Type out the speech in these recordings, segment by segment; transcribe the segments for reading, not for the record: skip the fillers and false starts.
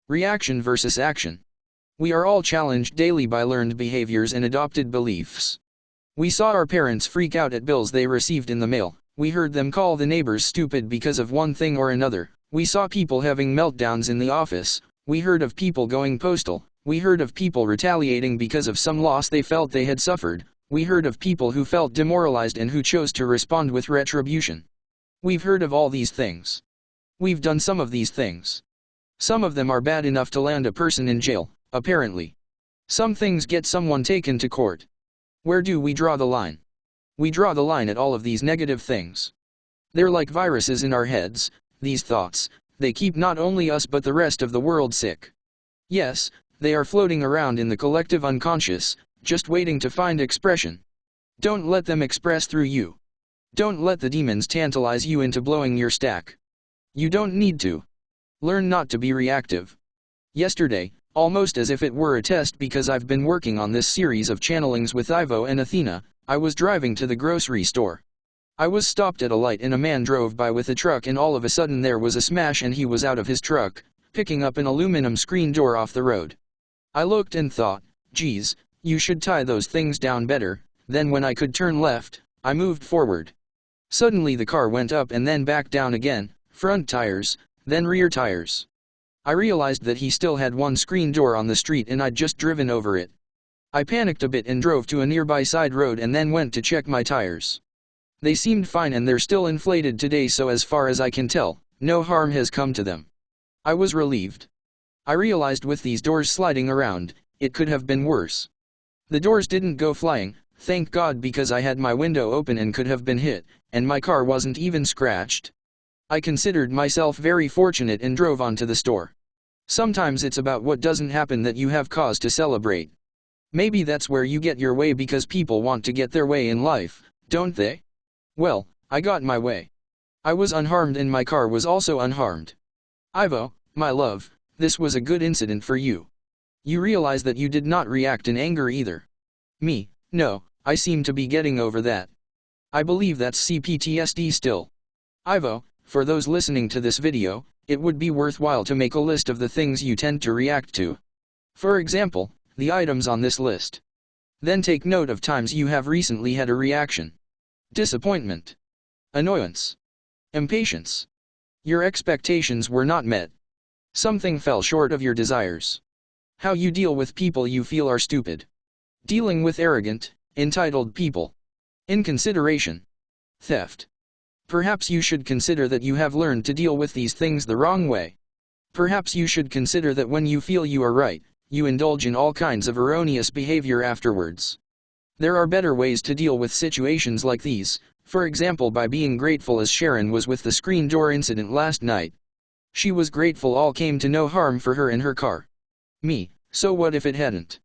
Reaction versus action. We are all challenged daily by learned behaviors and adopted beliefs. We saw our parents freak out at bills they received in the mail. We heard them call the neighbors stupid because of one thing or another. We saw people having meltdowns in the office. We heard of people going postal. We heard of people retaliating because of some loss they felt they had suffered. We heard of people who felt demoralized and who chose to respond with retribution. We've heard of all these things. We've done some of these things. Some of them are bad enough to land a person in jail, apparently. Some things get someone taken to court. Where do we draw the line? We draw the line at all of these negative things. They're like viruses in our heads, these thoughts. They keep not only us but the rest of the world sick. Yes, they are floating around in the collective unconscious, just waiting to find expression. Don't let them express through you. Don't let the demons tantalize you into blowing your stack. You don't need to. Learn not to be reactive. Yesterday, almost as if it were a test because I've been working on this series of channelings with Ivo and Athena, I was driving to the grocery store. I was stopped at a light and a man drove by with a truck and all of a sudden there was a smash and he was out of his truck, picking up an aluminum screen door off the road. I looked and thought, geez, you should tie those things down better. Then when I could turn left, I moved forward. Suddenly the car went up and then back down again, front tires, then rear tires. I realized that he still had one screen door on the street and I'd just driven over it. I panicked a bit and drove to a nearby side road and then went to check my tires. They seemed fine and they're still inflated today, so as far as I can tell, no harm has come to them. I was relieved. I realized with these doors sliding around, it could have been worse. The doors didn't go flying, thank God, because I had my window open and could have been hit, and my car wasn't even scratched. I considered myself very fortunate and drove on to the store. Sometimes it's about what doesn't happen that you have cause to celebrate. Maybe that's where you get your way because people want to get their way in life, don't they? Well, I got my way. I was unharmed and my car was also unharmed. Ivo, my love, this was a good incident for you. You realize that you did not react in anger either. Me, no, I seem to be getting over that. I believe that's CPTSD still. Ivo, for those listening to this video, it would be worthwhile to make a list of the things you tend to react to. For example, the items on this list. Then take note of times you have recently had a reaction. Disappointment. Annoyance. Impatience. Your expectations were not met. Something fell short of your desires. How you deal with people you feel are stupid. Dealing with arrogant, entitled people. Inconsideration. Theft. Perhaps you should consider that you have learned to deal with these things the wrong way. Perhaps you should consider that when you feel you are right, you indulge in all kinds of erroneous behavior afterwards. There are better ways to deal with situations like these, for example by being grateful, as Sharon was with the screen door incident last night. She was grateful all came to no harm for her and her car. Me, so what if it hadn't?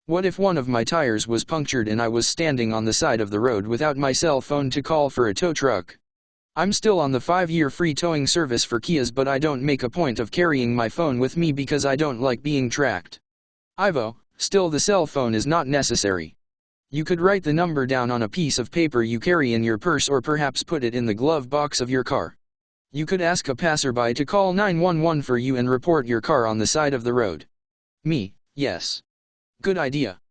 What if one of my tires was punctured and I was standing on the side of the road without my cell phone to call for a tow truck? I'm still on the 5-year free towing service for Kias, but I don't make a point of carrying my phone with me because I don't like being tracked. Ivo, still the cell phone is not necessary. You could write the number down on a piece of paper you carry in your purse or perhaps put it in the glove box of your car. You could ask a passerby to call 911 for you and report your car on the side of the road. Me, yes. Good idea.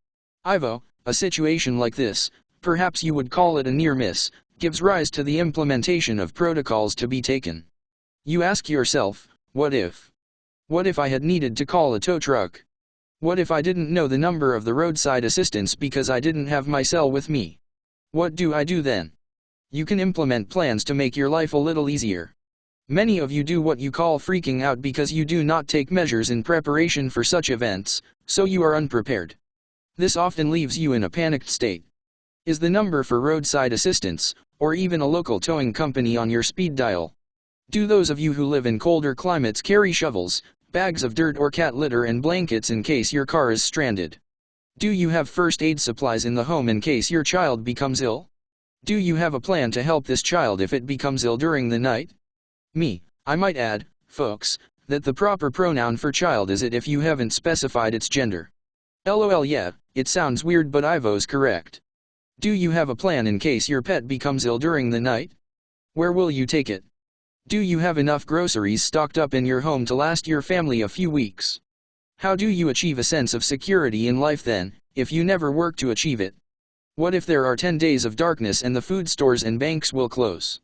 Ivo, a situation like this, perhaps you would call it a near miss, gives rise to the implementation of protocols to be taken. You ask yourself, what if? What if I had needed to call a tow truck? What if I didn't know the number of the roadside assistance because I didn't have my cell with me? What do I do then? You can implement plans to make your life a little easier. Many of you do what you call freaking out because you do not take measures in preparation for such events, so you are unprepared. This often leaves you in a panicked state. Is the number for roadside assistance, or even a local towing company, on your speed dial? Do those of you who live in colder climates carry shovels, bags of dirt or cat litter and blankets in case your car is stranded? Do you have first aid supplies in the home in case your child becomes ill? Do you have a plan to help this child if it becomes ill during the night? Me, I might add, folks, that the proper pronoun for child is it if you haven't specified its gender. LOL, yeah, it sounds weird but Ivo's correct. Do you have a plan in case your pet becomes ill during the night? Where will you take it? Do you have enough groceries stocked up in your home to last your family a few weeks? How do you achieve a sense of security in life then, if you never work to achieve it? What if there are 10 days of darkness and the food stores and banks will close?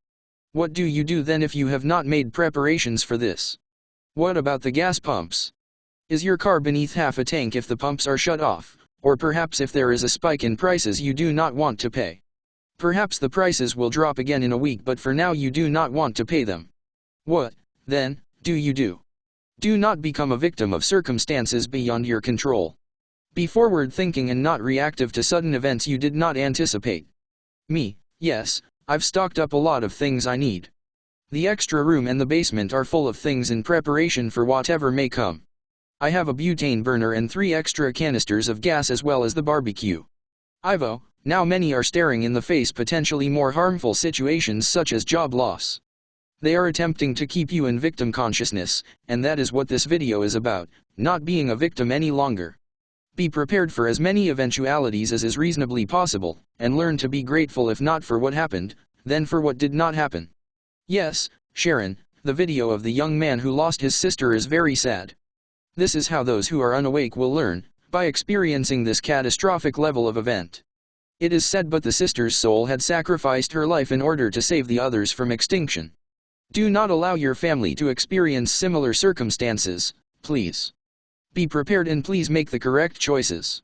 What do you do then if you have not made preparations for this? What about the gas pumps? Is your car beneath half a tank if the pumps are shut off, or perhaps if there is a spike in prices you do not want to pay? Perhaps the prices will drop again in a week, but for now you do not want to pay them. What, then, do you do? Do not become a victim of circumstances beyond your control. Be forward-thinking and not reactive to sudden events you did not anticipate. Me, yes, I've stocked up a lot of things I need. The extra room and the basement are full of things in preparation for whatever may come. I have a butane burner and 3 extra canisters of gas as well as the barbecue. Ivo, now many are staring in the face potentially more harmful situations such as job loss. They are attempting to keep you in victim consciousness, and that is what this video is about, not being a victim any longer. Be prepared for as many eventualities as is reasonably possible, and learn to be grateful if not for what happened, then for what did not happen. Yes, Sharon, the video of the young man who lost his sister is very sad. This is how those who are unawake will learn, by experiencing this catastrophic level of event. It is said but the sister's soul had sacrificed her life in order to save the others from extinction. Do not allow your family to experience similar circumstances, please. Be prepared and please make the correct choices.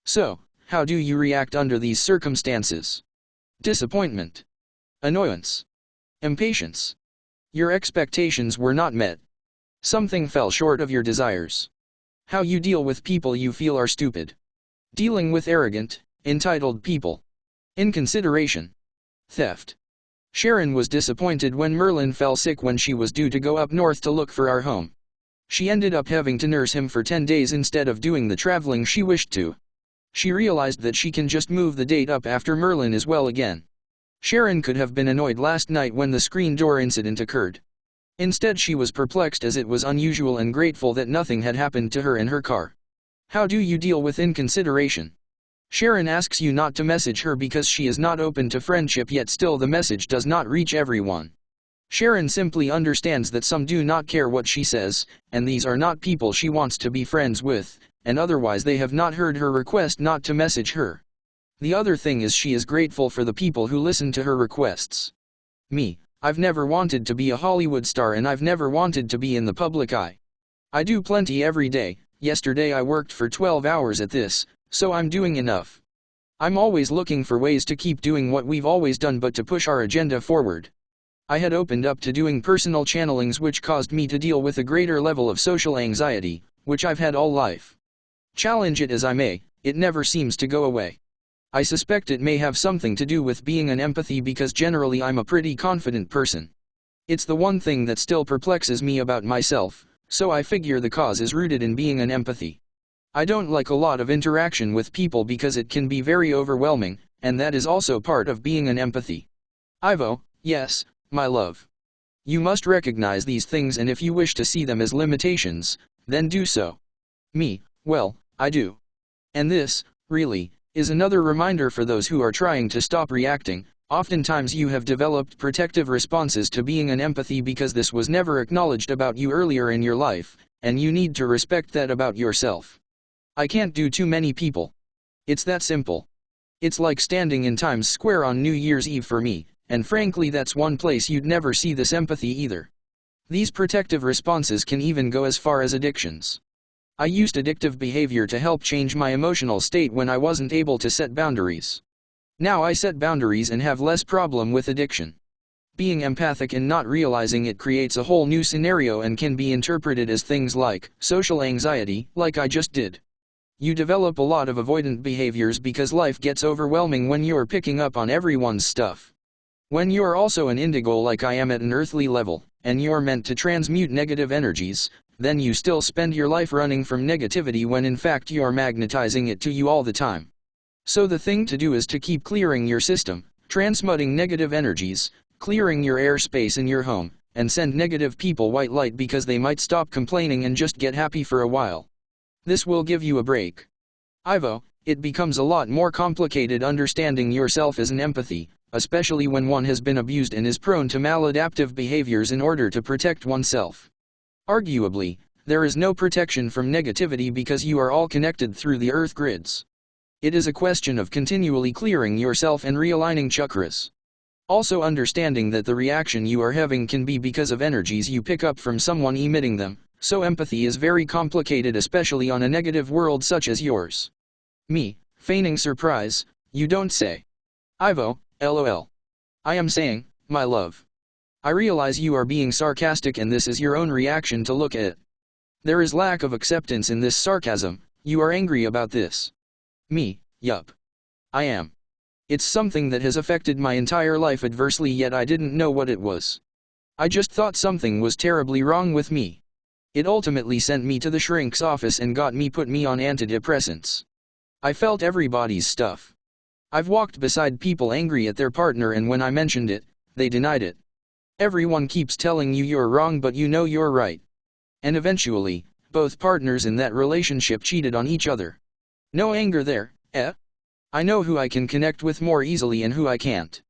So, how do you react under these circumstances? Disappointment. Annoyance. Impatience. Your expectations were not met. Something fell short of your desires. How you deal with people you feel are stupid. Dealing with arrogant, entitled people. Inconsideration. Theft. Sharon was disappointed when Merlin fell sick when she was due to go up north to look for our home. She ended up having to nurse him for 10 days instead of doing the traveling she wished to. She realized that she can just move the date up after Merlin is well again. Sharon could have been annoyed last night when the screen door incident occurred. Instead she was perplexed as it was unusual and grateful that nothing had happened to her in her car. How do you deal with inconsideration? Sharon asks you not to message her because she is not open to friendship, yet still the message does not reach everyone. Sharon simply understands that some do not care what she says, and these are not people she wants to be friends with, and otherwise they have not heard her request not to message her. The other thing is she is grateful for the people who listen to her requests. Me, I've never wanted to be a Hollywood star and I've never wanted to be in the public eye. I do plenty every day. Yesterday I worked for 12 hours at this, so I'm doing enough. I'm always looking for ways to keep doing what we've always done but to push our agenda forward. I had opened up to doing personal channelings which caused me to deal with a greater level of social anxiety, which I've had all life. Challenge it as I may, it never seems to go away. I suspect it may have something to do with being an empathy because generally I'm a pretty confident person. It's the one thing that still perplexes me about myself, so I figure the cause is rooted in being an empathy. I don't like a lot of interaction with people because it can be very overwhelming, and that is also part of being an empathy. Ivo, yes, my love. You must recognize these things, and if you wish to see them as limitations, then do so. Me, well, I do. And this, really, is another reminder for those who are trying to stop reacting. Oftentimes you have developed protective responses to being an empathy because this was never acknowledged about you earlier in your life, and you need to respect that about yourself. I can't do too many people. It's that simple. It's like standing in Times Square on New Year's Eve for me, and frankly that's one place you'd never see this empathy either. These protective responses can even go as far as addictions. I used addictive behavior to help change my emotional state when I wasn't able to set boundaries. Now I set boundaries and have less problem with addiction. Being empathic and not realizing it creates a whole new scenario and can be interpreted as things like social anxiety, like I just did. You develop a lot of avoidant behaviors because life gets overwhelming when you're picking up on everyone's stuff. When you're also an indigo like I am at an earthly level, and you're meant to transmute negative energies, then you still spend your life running from negativity when in fact you're magnetizing it to you all the time. So the thing to do is to keep clearing your system, transmuting negative energies, clearing your airspace in your home, and send negative people white light because they might stop complaining and just get happy for a while. This will give you a break. Ivo, it becomes a lot more complicated understanding yourself as an empathy, especially when one has been abused and is prone to maladaptive behaviors in order to protect oneself. Arguably, there is no protection from negativity because you are all connected through the earth grids. It is a question of continually clearing yourself and realigning chakras. Also understanding that the reaction you are having can be because of energies you pick up from someone emitting them, so empathy is very complicated, especially on a negative world such as yours. Me, feigning surprise, you don't say. Ivo, lol. I am saying, my love. I realize you are being sarcastic and this is your own reaction to look at it. There is lack of acceptance in this sarcasm, you are angry about this. Me, yup. I am. It's something that has affected my entire life adversely, yet I didn't know what it was. I just thought something was terribly wrong with me. It ultimately sent me to the shrink's office and put me on antidepressants. I felt everybody's stuff. I've walked beside people angry at their partner, and when I mentioned it, they denied it. Everyone keeps telling you you're wrong, but you know you're right. And eventually, both partners in that relationship cheated on each other. No anger there, eh? I know who I can connect with more easily and who I can't.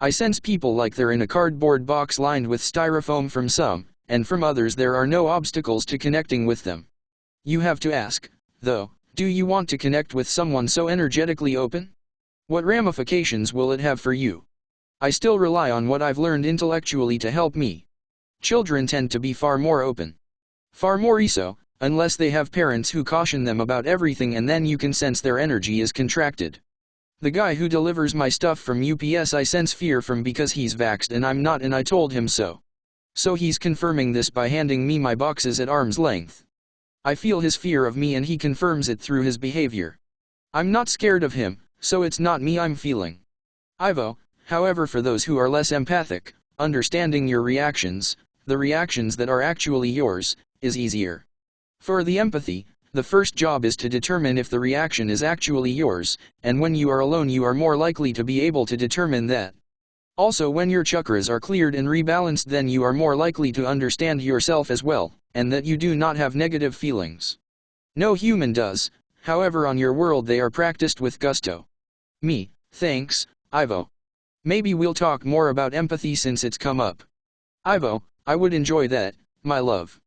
I sense people like they're in a cardboard box lined with styrofoam from some, and from others there are no obstacles to connecting with them. You have to ask, though, do you want to connect with someone so energetically open? What ramifications will it have for you? I still rely on what I've learned intellectually to help me. Children tend to be far more open. Far more so, unless they have parents who caution them about everything, and then you can sense their energy is contracted. The guy who delivers my stuff from UPS I sense fear from because he's vaxxed and I'm not, and I told him so. So he's confirming this by handing me my boxes at arm's length. I feel his fear of me and he confirms it through his behavior. I'm not scared of him, so it's not me I'm feeling. Ivo, however, for those who are less empathic, understanding your reactions, the reactions that are actually yours, is easier. For the empathy, the first job is to determine if the reaction is actually yours, and when you are alone you are more likely to be able to determine that. Also, when your chakras are cleared and rebalanced, then you are more likely to understand yourself as well, and that you do not have negative feelings. No human does, however on your world they are practiced with gusto. Me, thanks, Ivo. Maybe we'll talk more about empathy since it's come up. Ivo, I would enjoy that, my love.